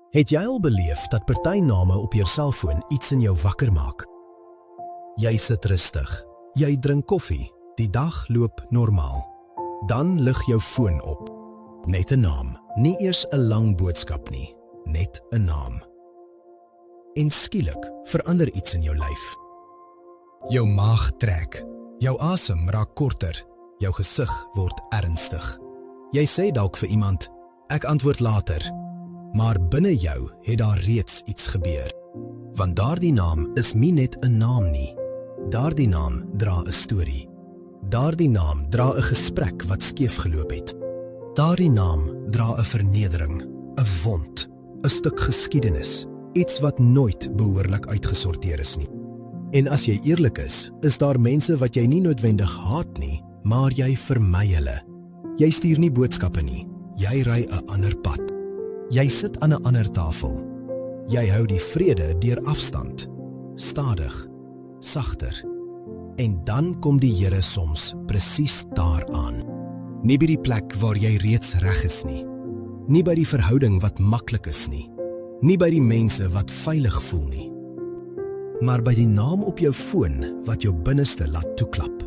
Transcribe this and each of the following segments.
Het jy al beleef dat party name op jou selfoon iets in jou wakker maak? Jy sit rustig, jy drink koffie, die dag loop normaal. Dan lig jou foon op. Net 'n naam, nie eers 'n lang boodskap nie, net 'n naam. En skielik verander iets in jou lyf. Jou maag trek, jou asem raak korter, jou gesig word ernstig. Jy sê dalk vir iemand, ek antwoord later, maar binne jou het daar reeds iets gebeur. Want daardie naam is nie net 'n naam nie. Daardie naam dra 'n storie. Daardie naam dra 'n gesprek wat skeef geloop het. Daardie naam dra 'n vernedering, 'n wond, 'n stuk geskiedenis, iets wat nooit behoorlik uitgesorteer is nie. En as jy eerlik is daar mense wat jy nie noodwendig haat nie, maar jy vermy hulle. Jy stuur nie boodskappe nie, jy ry 'n ander pad. Jy sit aan 'n ander tafel. Jy hou die vrede deur afstand, stadig, sagter. En dan kom die Here soms presies daaraan. Nie by die plek waar jy reeds reg is nie. Nie by die verhouding wat maklik is nie. Nie by die mense wat veilig voel nie. Maar by die naam op jou foon wat jou binneste laat toeklap.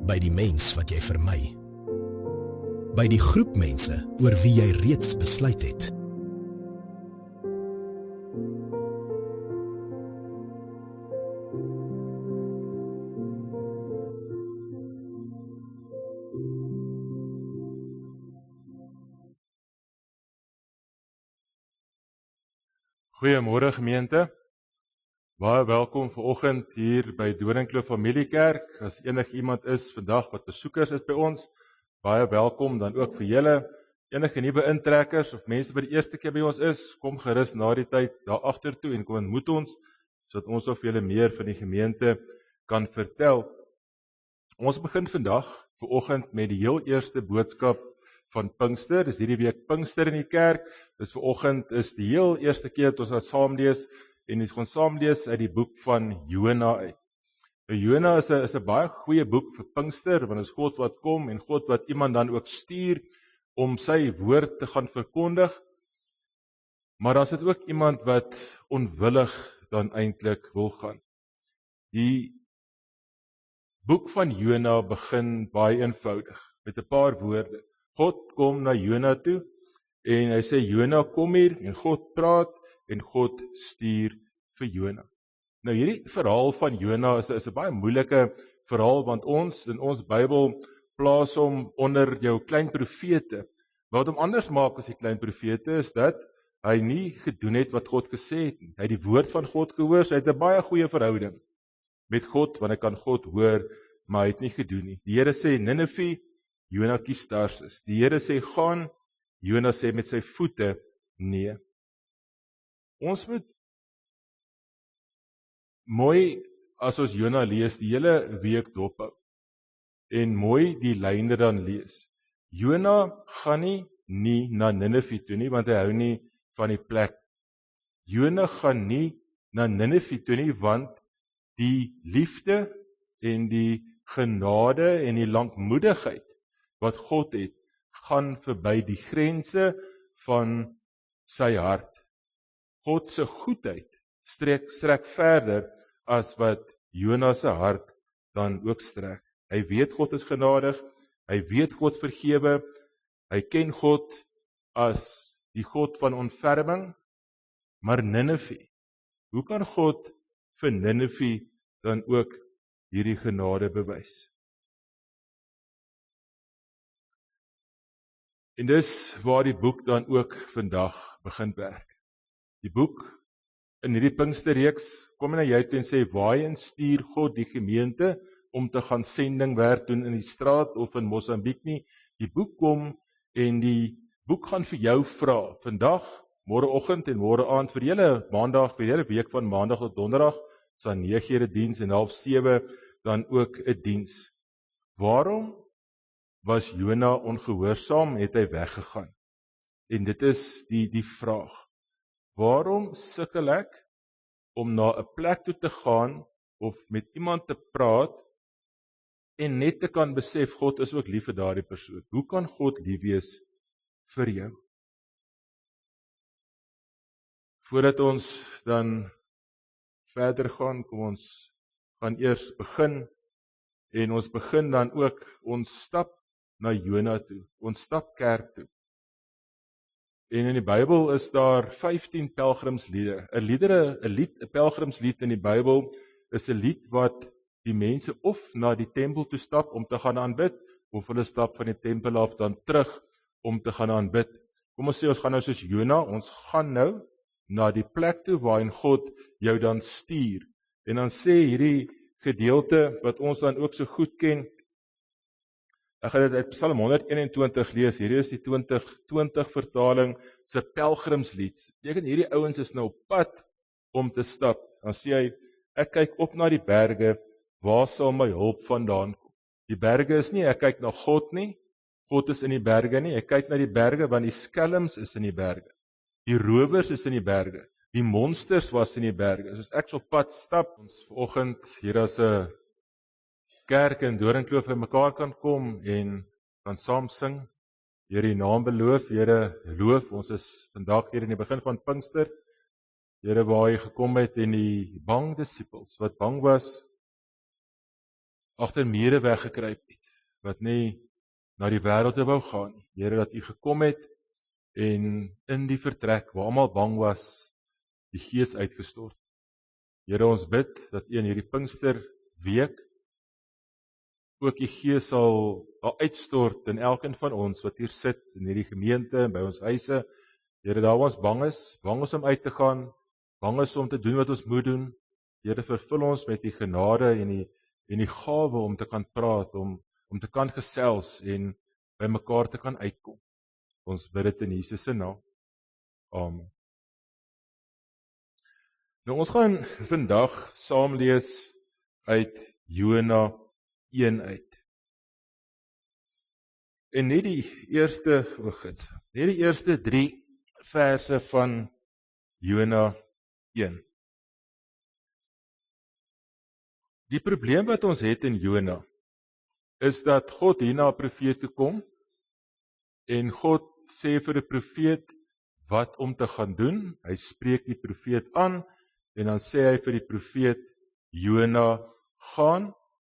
By die mens wat jy vermy. By die groep mense oor wie jy reeds besluit het. Goeiemôre gemeente. Baie welkom vanoggend hier by Doringkloof Familiekerk. As iemand is vandag wat besoekers is by ons, baie welkom dan ook vir julle. Enige nuwe intrekkers of mense wat die eerste keer by ons is, kom gerus na die tyd daar agter toe en kom ontmoet ons, sodat ons of julle meer van die gemeente kan vertel. Ons begin vandag vanoggend met die heel eerste boodskap van Pinkster. Dis hierdie week Pinkster in die kerk. Dis vanoggend is die heel eerste keer dat ons gaan saam lees en ons gaan saam lees uit die boek van Jona uit. Nou Jona is 'n baie goeie boek vir Pinkster, want is God wat kom en God wat iemand dan ook stuur om sy woord te gaan verkondig. Maar dan is dit ook iemand wat onwillig dan eintlik wil gaan. Die boek van Jona begin baie eenvoudig met 'n paar woorde. God kom na Jona toe en hy sê Jona kom hier en God praat en God stuur vir Jona. Nou hierdie verhaal van Jona is 'n baie moeilike verhaal want ons in ons Bybel plaas hom onder jou klein profete. Wat hom anders maak as die klein profete is dat hy nie gedoen het wat God gesê het nie. Hy het die woord van God gehoor, so hy het 'n baie goeie verhouding met God want hy kan God hoor, maar hy het nie gedoen nie. Die Here sê Ninive, Jona kies Tarsis. Die Here sê gaan, Jona sê met sy voete nee. Ons moet mooi as ons Jona lees die hele week dophou en mooi die lyne dan lees. Jona gaan nie na Ninive toe nie want hy hou nie van die plek. Jona gaan nie na Ninive toe nie want die liefde en die genade en die lankmoedigheid wat God het, gaan verby die grense van sy hart. God se goedheid strek verder as wat Jona se hart dan ook strek. Hy weet God is genadig, hy weet God vergewe, hy ken God as die God van ontferming, maar Ninive, hoe kan God vir Ninive dan ook hierdie genade bewys? En dis waar die boek dan ook vandag begin werk. Die boek in hierdie Pinksterreeks kom na jou toe en sê, waarheen stuur God die gemeente om te gaan sendingwerk doen in die straat of in Mosambiek nie. Die boek kom en die boek gaan vir jou vra, vandag, môreoggend en môre aand vir julle maandag, vir julle week van maandag tot donderdag, is dan 9 diens en 6:30 dan ook 'n diens. Waarom was Jona ongehoorsaam, het hy weggegaan? En dit is die vraag. Waarom sukkel ek om na 'n plek toe te gaan of met iemand te praat en net te kan besef God is ook lief vir daardie persoon? Hoe kan God lief wees vir jou? Voordat ons dan verder gaan, kom ons gaan eers begin, en ons begin dan ook, ons stap na Jona toe, ons stap kerk toe. En in die Bybel is daar 15 pelgrimsliede. 'n pelgrimslied in die Bybel is 'n lied wat die mense of na die tempel toe stap om te gaan aanbid, of hulle stap van die tempel af dan terug om te gaan aanbid. Kom ons sê, ons gaan nou soos Jona, ons gaan nou na die plek toe waarin God jou dan stuur. En dan sê hierdie gedeelte wat ons dan ook so goed ken, ek gaan dit uit Psalm 121 lees, hierdie is die 2020 vertaling se pelgrimslied. Beteken hierdie ouens is nou op pad om te stap. Dan sê hy, ek kyk op na die berge, waar sal my hulp vandaan kom? Die berge is nie, ek kyk na God nie, God is in die berge nie, ek kyk na die berge, want die skelms is in die berge, die rowers is in die berge, die monsters was in die berge. Soos ek so pad stap, ons vanoggend hier as 'n kerk in Doringkloof by mekaar kan kom en kan saam sing, Here die naam beloof, Here loof, ons is vandag hier in die begin van Pinkster, Here waar hy gekom het en die bang disippels, wat bang was, agter mure weggekruip het, wat nie na die wêreld wou gaan nie. Here, dat u gekom het en in die vertrek waar almal bang was, die Gees uitgestort. Here, ons bid dat u in hierdie Pinkster week ook die Gees sal uitstort in elkeen van ons wat hier sit in hierdie gemeente en by ons huise. Here, daar waar ons bang is om uit te gaan, bang is om te doen wat ons moet doen. Here, vervul ons met die genade en die gawe om te kan praat, om te kan gesels en by mekaar te kan uitkom. Ons bid dit in Jesus se naam. Amen. Nou ons gaan vandag saam lees uit Jona 1 uit. En net die eerste 3 verse van Jona 1. Die probleem wat ons het in Jona is dat God hier na 'n profeet toe kom en God sê vir 'n profeet wat om te gaan doen. Hy spreek die profeet aan en dan sê hy vir die profeet Jona gaan,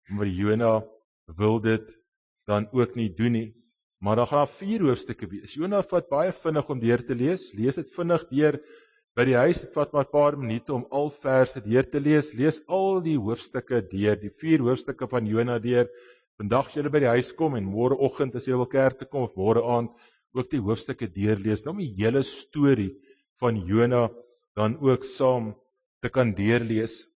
maar Jona wil dit dan ook nie doen nie. Maar dan gaan daar 4 hoofstukke wees. Jona vat baie vinnig om deur te lees. Lees dit vinnig deur by die huis. Dit vat maar 'n paar minute om al verse deur te lees. Lees al die hoofstukke deur, die 4 hoofstukke van Jona deur. Vandag as jy by die huis kom en môreoggend as jy wil kerk toe kom of môre aand ook die hoofstukke deurlees, om die hele storie van Jona dan ook saam te kan deurlees.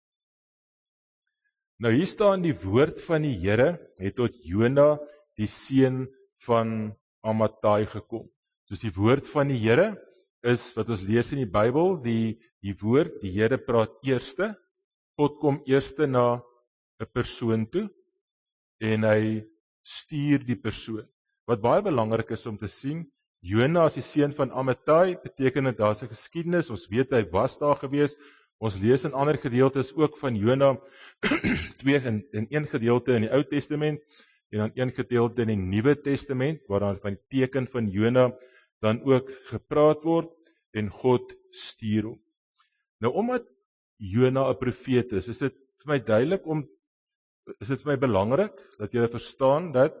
Nou hier staan die woord van die Here het tot Jona die seun van Amittai gekom. Soos die woord van die Here is wat ons lees in die Bybel, die woord, die Here praat eerste. God kom eerste na 'n persoon toe en hy stuur die persoon. Wat baie belangrik is om te sien, Jona as die seun van Amittai, beteken dit daar's 'n geskiedenis, ons weet hy was daar gewees. Ons lees in ander gedeeltes ook van Jona, 2 in een gedeelte in die Ou Testament en dan een gedeelte in die Nuwe Testament, waar daar van die teken van Jona dan ook gepraat word en God stuur hom. Nou omdat Jona 'n profeet is dit vir my duidelik is dit vir my belangrik dat jy verstaan dat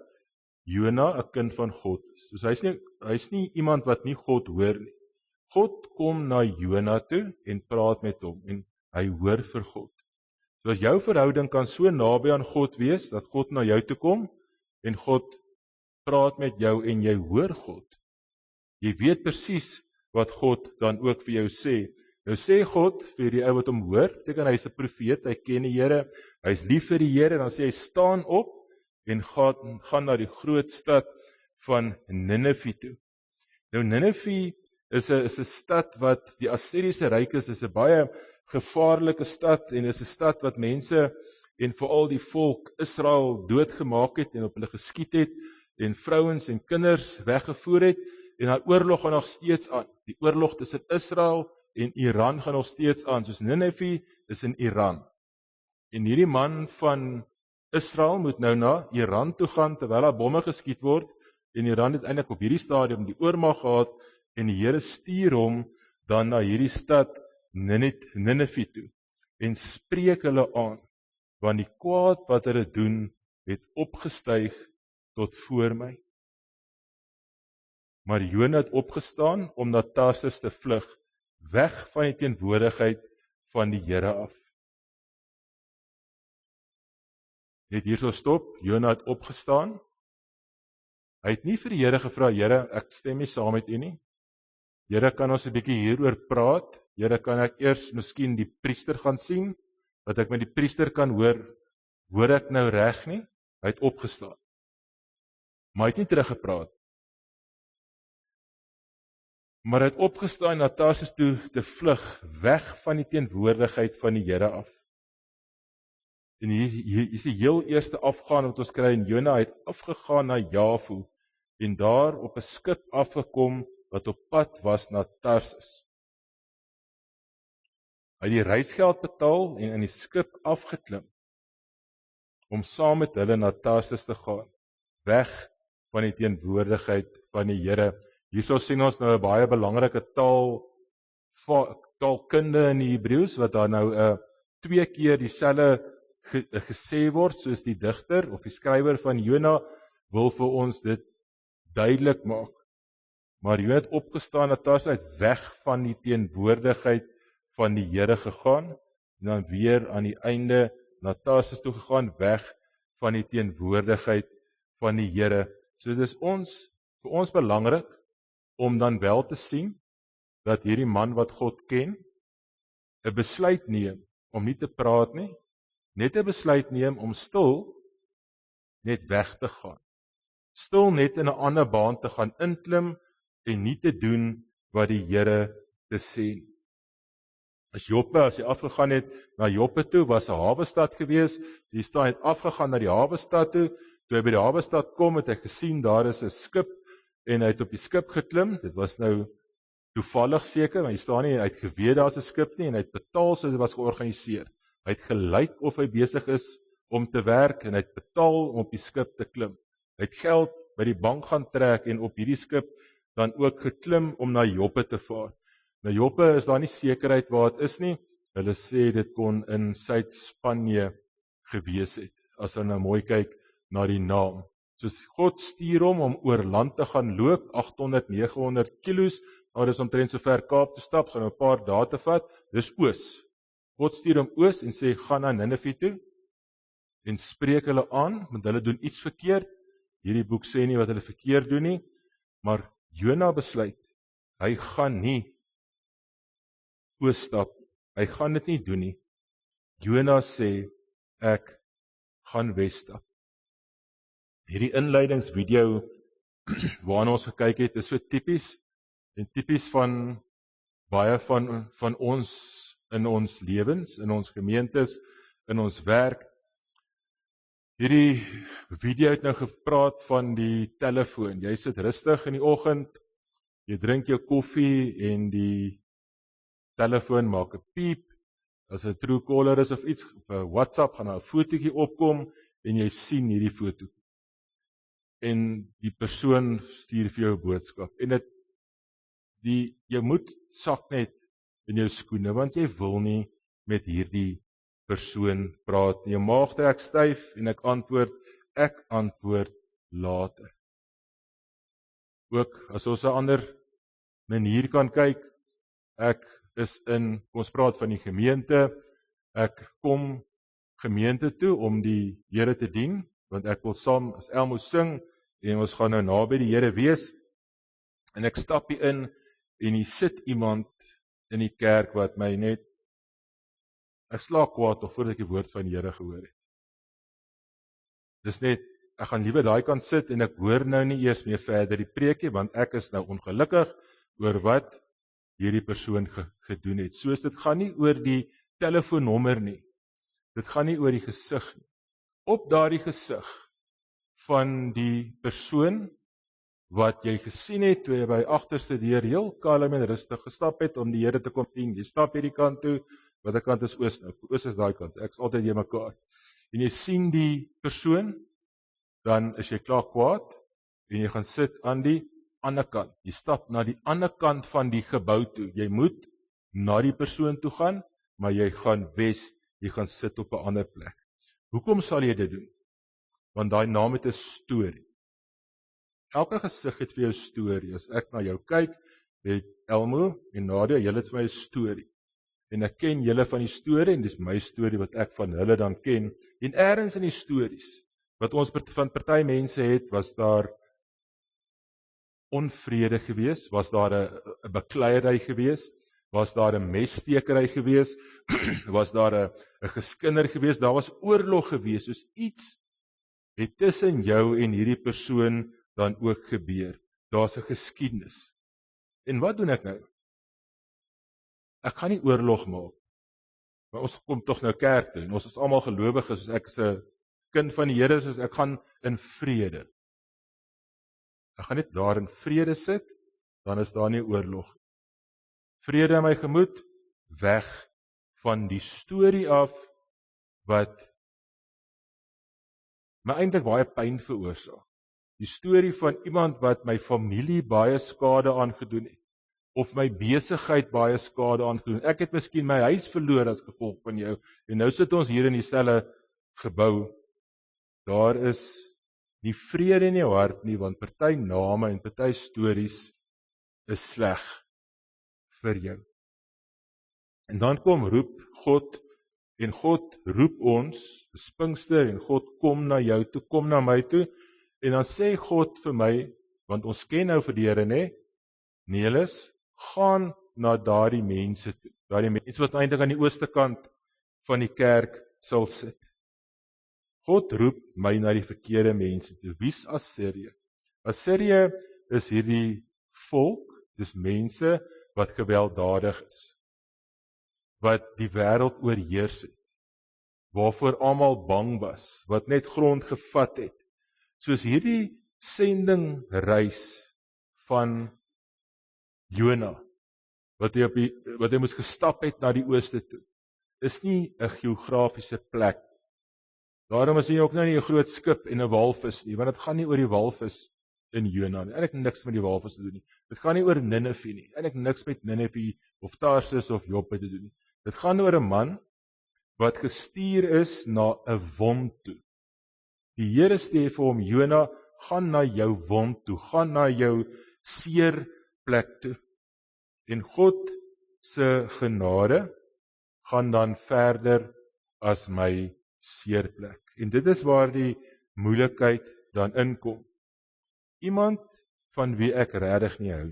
Jona 'n kind van God is. Dus hy's nie iemand wat nie God hoor nie. God kom na Jona toe en praat met hom en hy hoor vir God. So as jou verhouding kan so naby aan God wees, dat God na jou toe kom en God praat met jou en jy hoor God. Jy weet presies wat God dan ook vir jou sê. Nou sê God vir die ou wat hom hoor, beteken hy's 'n profeet, hy ken die Here, hy's lief vir die Here, dan sê hy staan op en gaan na die groot stad van Ninive toe. Nou Ninive is 'n stad wat die Assiriese ryk is 'n baie gevaarlike stad en is 'n stad wat mense en veral die volk Israel doodgemaak het en op hulle geskiet het en vrouens en kinders weggevoer het en daai oorlog gaan nog steeds aan. Die oorlog tussen Israel en Iran gaan nog steeds aan, soos Ninive is in Iran. En hierdie man van Israel moet nou na Iran toe gaan terwyl daar bomme geskiet word en Iran het eintlik op hierdie stadium die oormag gehad en die Here stuur hom dan na hierdie stad Ninive toe en spreek hulle aan, want die kwaad wat hulle doen, het opgestyg tot voor my. Maar Jona het opgestaan om na Tarsis te vlug, weg van die teenwoordigheid van die Here af. Net hierso stop, Jona het opgestaan. Hy het nie vir die Here gevra, Here, ek stem nie saam met u nie. Here, kan ons 'n bietjie hieroor praat? Here, kan ek eers miskien die priester gaan sien, dat ek met die priester kan hoor ek nou reg nie? Hy het opgestaan. Maar hy het nie teruggepraat. Maar hy het opgestaan na Tarsis toe te vlug, weg van die teenwoordigheid van die Here af. En hier is die heel eerste afgaan wat ons kry, en Jona het afgegaan na Jafo, en daar op 'n skip afgekom, wat op pad was na Tarsis. Hy het die reisgeld betaal, en in die skip afgeklim, om saam met hulle na Tarsis te gaan, weg van die teenwoordigheid van die Here. Hierso sien ons nou 'n baie belangrike taalkunde in die Hebreëus, wat daar nou 2 keer dieselfde gesê word, soos die digter of die skrywer van Jona wil vir ons dit duidelik maak. Maar Jona het opgestaan na Tarsis, uit weg van die teenwoordigheid van die Here gegaan, en dan weer aan die einde na Tarsis toe gegaan, weg van die teenwoordigheid van die Here. So dis vir ons belangrik om dan wel te sien dat hierdie man wat God ken, 'n besluit neem om nie te praat nie, net 'n besluit neem om stil net weg te gaan. Stil net in 'n ander baan te gaan inklim en nie te doen wat die Here te sê. As hy afgegaan het na Joppe toe, was 'n hawestad gewees. Hy het afgegaan na die hawestad toe. Toe hy by die hawestad kom, het hy gesien daar is 'n skip, en hy het op die skip geklim. Dit was nou toevallig seker, want hy staan nie, hy het geweet daar's 'n skip nie, en hy het betaal soos dit was georganiseer. Hy het gelyk of hy besig is om te werk, en hy het betaal om op die skip te klim. Hy het geld by die bank gaan trek, en op hierdie skip dan ook geklim om na Joppe te vaar. Nou Joppe is daar nie sekerheid waar dit is nie. Hulle sê dit kon in Suid-Spanje gewees het, as hulle nou mooi kyk na die naam. Soos God stuur hom om oor land te gaan loop, 800, 900 kilos, nou dis omtrent so ver Kaap te stap, so nou 'n paar dae te vat, dis oos. God stuur hom oos en sê, gaan na Ninive toe, en spreek hulle aan, want hulle doen iets verkeerd. Hierdie boek sê nie wat hulle verkeerd doen nie, maar Jona besluit, hy gaan nie oos stap, hy gaan dit nie doen nie. Jona sê, ek gaan wes stap. Hierdie inleidingsvideo waarna ons gekyk het, is so tipies, en tipies van baie van ons in ons lewens, in ons gemeentes, in ons werk. Hierdie video het nou gepraat van die telefoon. Jy sit rustig in die oggend, jy drink jou koffie en die telefoon maak 'n piep. As 'n Truecaller is of iets, op 'n WhatsApp gaan 'n fotootjie opkom en jy sien hierdie foto. En die persoon stuur vir jou 'n boodskap. En jy moet sak net in jou skoene, want jy wil nie met hierdie persoon praat nie. Jou maag trek styf en ek antwoord later. Ook as ons 'n ander manier kan kyk, ek is kom ons praat van die gemeente, ek kom gemeente toe om die Here te dien, want ek wil saam as Elmo sing, en ons gaan nou naby die Here wees, en ek stap hier in, en hier sit iemand in die kerk wat my net, ek slaak kwaad of voordat ek die woord van die Here gehoor het. Dis net, ek gaan liewer daai kant sit, en ek hoor nou nie eers meer verder die preekie, want ek is nou ongelukkig oor wat hierdie persoon gedoen het. Soos dit gaan nie oor die telefoonnommer nie. Dit gaan nie oor die gesig nie. Op daardie gesig van die persoon wat jy gesien het toe jy by agterste deur heel kalm en rustig gestap het om die Here te kom dien. Jy stap hierdie kant toe, watter kant is oos nou? Oos is daai kant. Ek is altyd hier mekaar. En jy sien die persoon, dan is jy klaar kwaad en jy gaan sit aan die ander kant. Jy stap na die ander kant van die gebou toe. Jy moet na die persoon toe gaan, maar jy gaan jy gaan sit op 'n ander plek. Hoekom sal jy dit doen? Want daai naam het 'n storie. Elke gesig het vir jou storie. As ek na jou kyk, het Elmo en Nadia, julle het vir my 'n storie. En ek ken julle van die storie, en dis my storie wat ek van hulle dan ken. En ergens in die stories, wat ons van party mense het, was daar onvrede gewees, was daar 'n bekleierery gewees, was daar 'n messtekery gewees, was daar 'n geskinder gewees, daar was oorlog gewees, soos iets het tussen jou en hierdie persoon dan ook gebeur. Daar's 'n geskiedenis. En wat doen ek nou? Ek gaan nie oorlog maak. Maar ons kom tog nou kerk toe, en ons is almal gelowiges, soos ek is 'n kind van die Here, soos ek gaan in vrede. Ek gaan net daar in vrede sit, dan is daar nie oorlog. Vrede in my gemoed, weg van die storie af, wat my eintlik baie pyn veroorsaak. Die storie van iemand wat my familie baie skade aangedoen het, of my besigheid baie skade aangedoen het. Ek het miskien my huis verloor as gevolg van jou, en nou sit ons hier in dieselfde gebou. Daar is nie vrede in jou hart nie, want party name en party stories is sleg vir jou. En dan roep God, en God roep ons, dis Pinkster, en God kom na jou toe, kom na my toe, en dan sê God vir my, want ons ken nou vir die Here, Neelis, gaan na daardie mense toe, daardie mense wat eintlik aan die ooste kant van die kerk sal sit. God roep my na die verkeerde mense toe. Wie's Assirië? Assirië is hierdie volk, dis mense wat gewelddadig is, wat die wêreld oorheers het, waarvoor almal bang was, wat net grond gevat het. Soos hierdie sendingreis van Jona, wat hy moes gestap het na die ooste toe, is nie 'n geografiese plek. Daarom is hy ook nou nie 'n groot skip en 'n walvis nie, want dit gaan nie oor die walvis in Jona nie. Eintlik niks met die walvis te doen nie. Dit gaan nie oor Ninive nie. Eintlik niks met Ninive of Tarsus of Joppe te doen nie. Dit gaan oor 'n man wat gestuur is na 'n wond toe. Die Here sê vir hom, Jona, gaan na jou wond toe, gaan na jou seer plek toe. En God se genade gaan dan verder as my seerplek. En dit is waar die moeilikheid dan inkom. Iemand van wie ek regtig nie hou.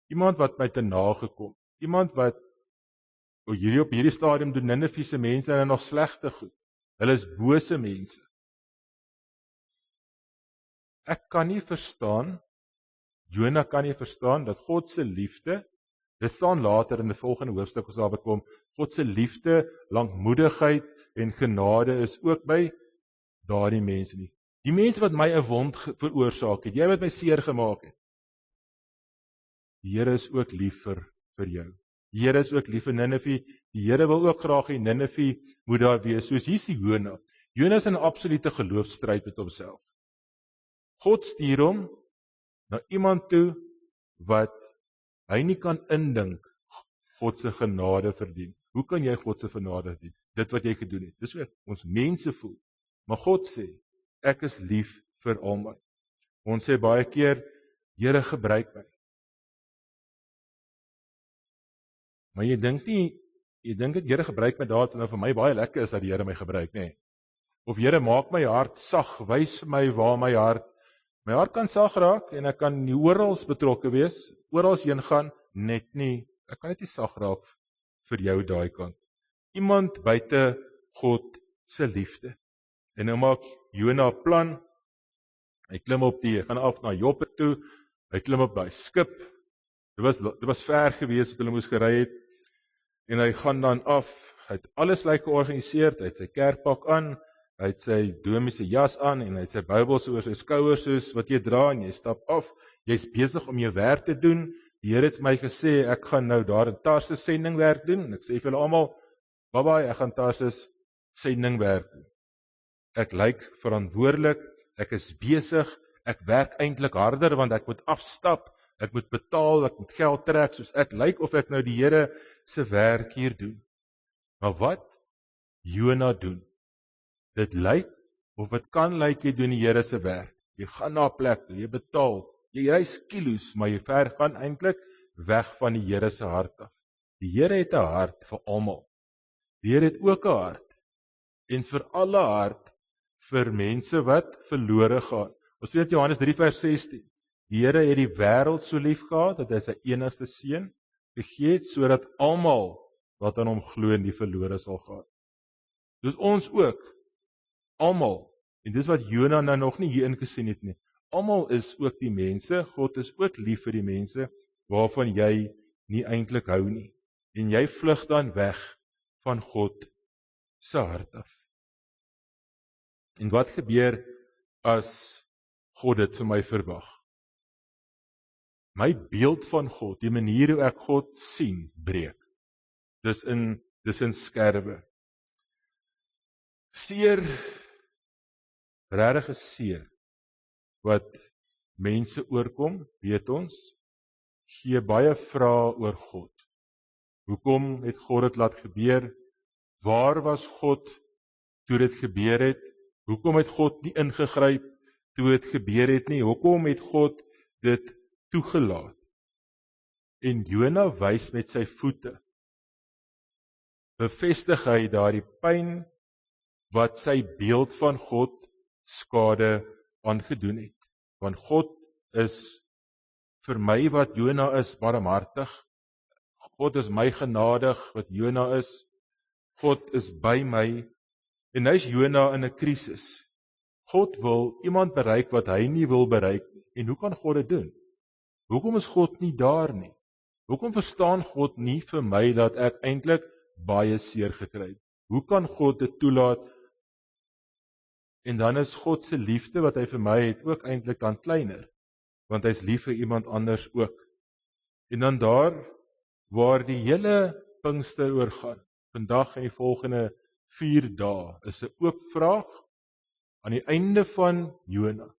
Iemand wat my te nagekom. Iemand wat op hierdie stadium doen Niniviese mense en nog slegte goed. Hulle is bose mense. Ek kan nie verstaan, Jona kan nie verstaan, dat God se liefde, dit staan later in die volgende hoofstuk as daar bekom, God se liefde, lankmoedigheid en genade is ook by daardie mense nie. Die mense wat my 'n wond veroorsaak het, jy wat my seer gemaak het. Die Here is ook lief vir jou. Die Here is ook lief vir Ninive. Die Here wil ook graag hê Ninive moet daar wees, soos hier is Jona. Jona is in 'n absolute geloofsstryd met homself. God stuur hom na iemand toe wat hy nie kan indink God se genade verdien. Hoe kan jy God se genade verdien? Dit wat jy gedoen het. Dis wat ons mense voel. Maar God sê, ek is lief vir almal. Ons sê baie keer, Here gebruik my. Maar jy dink dat Here gebruik my daar, en vir my baie lekker is dat die Here my gebruik, nê? Of Here maak my hart sag, wys vir my waar my hart kan sag raak, en ek kan nie oral betrokke wees, oral heen gaan, net nie, ek kan net nie sag raak vir jou daai kant. Iemand buite God se liefde. En nou maak Jona 'n plan, hy klim hy gaan af na Joppe toe, hy klim op daai skip, dit was ver gewees wat hulle moes gery het, en hy gaan dan af, hy het alles georganiseer, hy het sy kerkpak aan, hy het sy domiese jas aan, en hy het sy Bybel oor sy skouers soos wat jy dra, en jy stap af, jy's besig om jou werk te doen. Die Here het my gesê, ek gaan nou daar in Tarsus sendingwerk doen, en ek sê vir julle almal, bye, ek gaan Tarsus sendingwerk doen. Ek lyk verantwoordelik, ek is besig, ek werk eintlik harder, want ek moet afstap Ek moet betaal, ek moet geld trek, soos ek lyk of ek nou die Here se werk hier doen. Maar wat Jona doen, dit lyk of dit kan lyk jy doen die Here se werk. Jy gaan na 'n plek toe, jy betaal, jy reis kilos, maar jy gaan eintlik weg van die Here se hart af. Die Here het 'n hart vir almal. Die Here het ook 'n hart, en vir alle hart, vir mense wat verlore gaan. Ons weet Johannes 3 vers 16. Die Here het die wêreld so lief gehad dat hy sy enigste seun gegee het sodat almal wat aan hom glo nie verlore sal gaan. Dus ons ook, almal, en dis wat Jona nou nog nie hier ingesien het nie. Almal is ook die mense, God is ook lief vir die mense waarvan jy nie eintlik hou nie. En jy vlug dan weg van God se hart af. En wat gebeur as God dit vir my verwag? My beeld van God, die manier hoe ek God sien, breek. Dis in skerwe. Seer, regtig seer, wat mense oorkom, weet ons, gee baie vrae oor God. Hoekom het God dit laat gebeur? Waar was God toe dit gebeur het? Hoekom het God nie ingegryp toe dit gebeur het nie? Hoekom het God dit toegelaat? En Jona wys met sy voete, bevestig hy daardie pyn wat sy beeld van God skade aangedoen het. Want God is vir my wat Jona is, barmhartig. God is my genadig wat Jona is. God is by my. En hy's Jona in 'n krisis. God wil iemand bereik wat hy nie wil bereik nie. En hoe kan God dit doen? Hoekom is God nie daar nie? Hoekom verstaan God nie vir my dat ek eintlik baie seer gekry het? Hoe kan God dit toelaat? En dan is God se liefde wat hy vir my het ook eintlik dan kleiner, want hy's lief vir iemand anders ook. En dan daar waar die hele Pinkster oor gaan, vandag en die volgende 4 dae, is 'n oop vraag. Aan die einde van Jona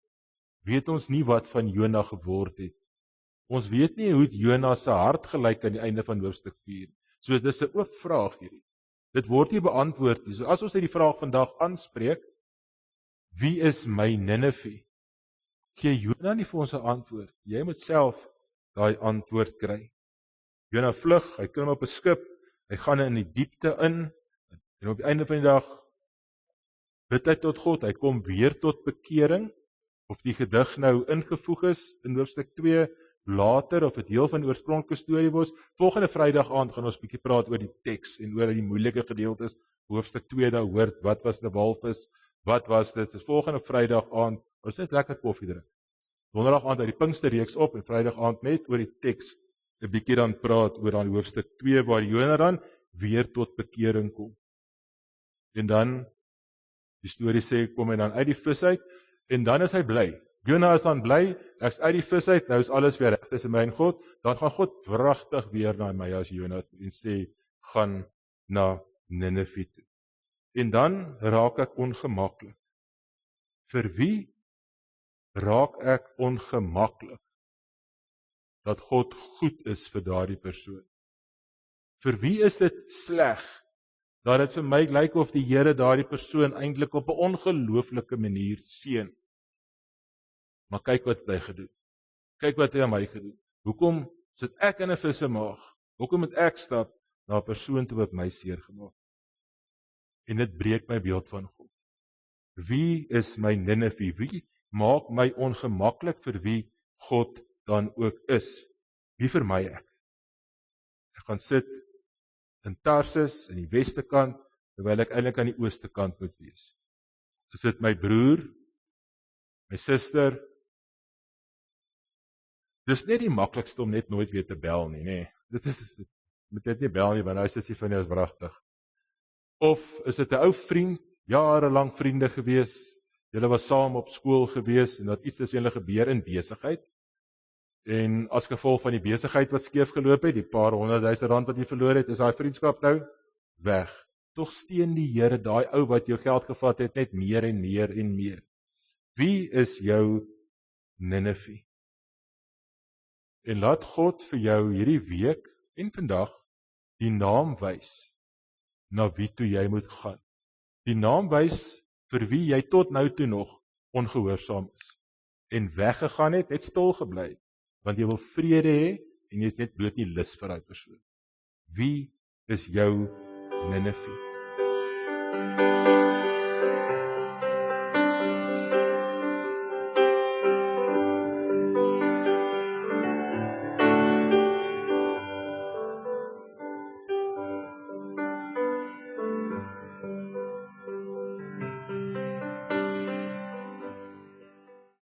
weet ons nie wat van Jona geword het. Ons weet nie hoe Jona se hart gelyk aan die einde van hoofstuk 4. So dis 'n oop vraag hierdie. Dit word nie beantwoord nie. So as ons hierdie vraag vandag aanspreek, wie is my Ninive? Gee Jona nie vir ons 'n antwoord. Jy moet self daai antwoord kry. Jona vlug, hy klim op 'n skip, hy gaan in die diepte in, en op die einde van die dag bid hy tot God, hy kom weer tot bekering, of die gedig nou ingevoeg is in hoofstuk 2, later, of het deel van die oorspronklike storie was. Volgende Vrydag aand gaan ons bietjie praat oor die teks, en oor die moeilike gedeeltes, hoofstuk 2 daar hoort, wat was die walvis, wat was dit, dus volgende Vrydag aand, ons net lekker koffie drink. Donderdag aand uit die Pinksterreeks op, en Vrydag aand net oor die teks, 'n bietjie dan praat oor dan hoofstuk 2, waar Jona dan weer tot bekering kom. En dan, die storie sê, kom hy dan uit die vis uit, en dan is hy bly. Jona is dan bly, ek's uit die vis uit, nou is alles weer reg tussen my en God, dan gaan God wragtig weer na my as Jona en sê, gaan na Ninive toe. En dan raak ek ongemaklik. Vir wie raak ek ongemaklik? Dat God goed is vir daardie persoon. Vir wie is dit sleg, dat dit vir my lyk of die Here daardie persoon eintlik op 'n ongelooflike manier seën? Maar kyk wat hy gedoen. Kyk wat hy aan my gedoen. Hoekom sit ek in 'n vissemaag? Hoekom moet ek stap na 'n persoon toe wat my seer gemaak? En dit breek my beeld van God. Wie is my Ninive? Wie maak my ongemaklik vir wie God dan ook is? Wie vir my ek? Ek gaan sit in Tarsus, in die weste kant, terwyl ek eintlik aan die ooste kant moet wees. Is dit my broer, my suster? Dis net die maklikste om net nooit weer te bel nie, nê. Dit moet dit nie bel nie, want hy sê van jou is wragtig. Of is dit 'n ou vriend, jarelang vriende gewees, julle was saam op skool gewees, en dat iets tussen julle gebeur in besigheid, en as gevolg van die besigheid wat skeef geloop het, die paar 100,000 rand wat jy verloor het, is daai vriendskap nou weg. Tog steun die Here daai ou wat jou geld gevat het, net meer en meer en meer. Wie is jou Ninive? En laat God vir jou hierdie week en vandag die naam wys na wie toe jy moet gaan. Die naam wys vir wie jy tot nou toe nog ongehoorsaam is en weggegaan het stil gebly, want jy wil vrede hê en jy is net bloot nie lus vir daai persoon. Wie is jou Ninive?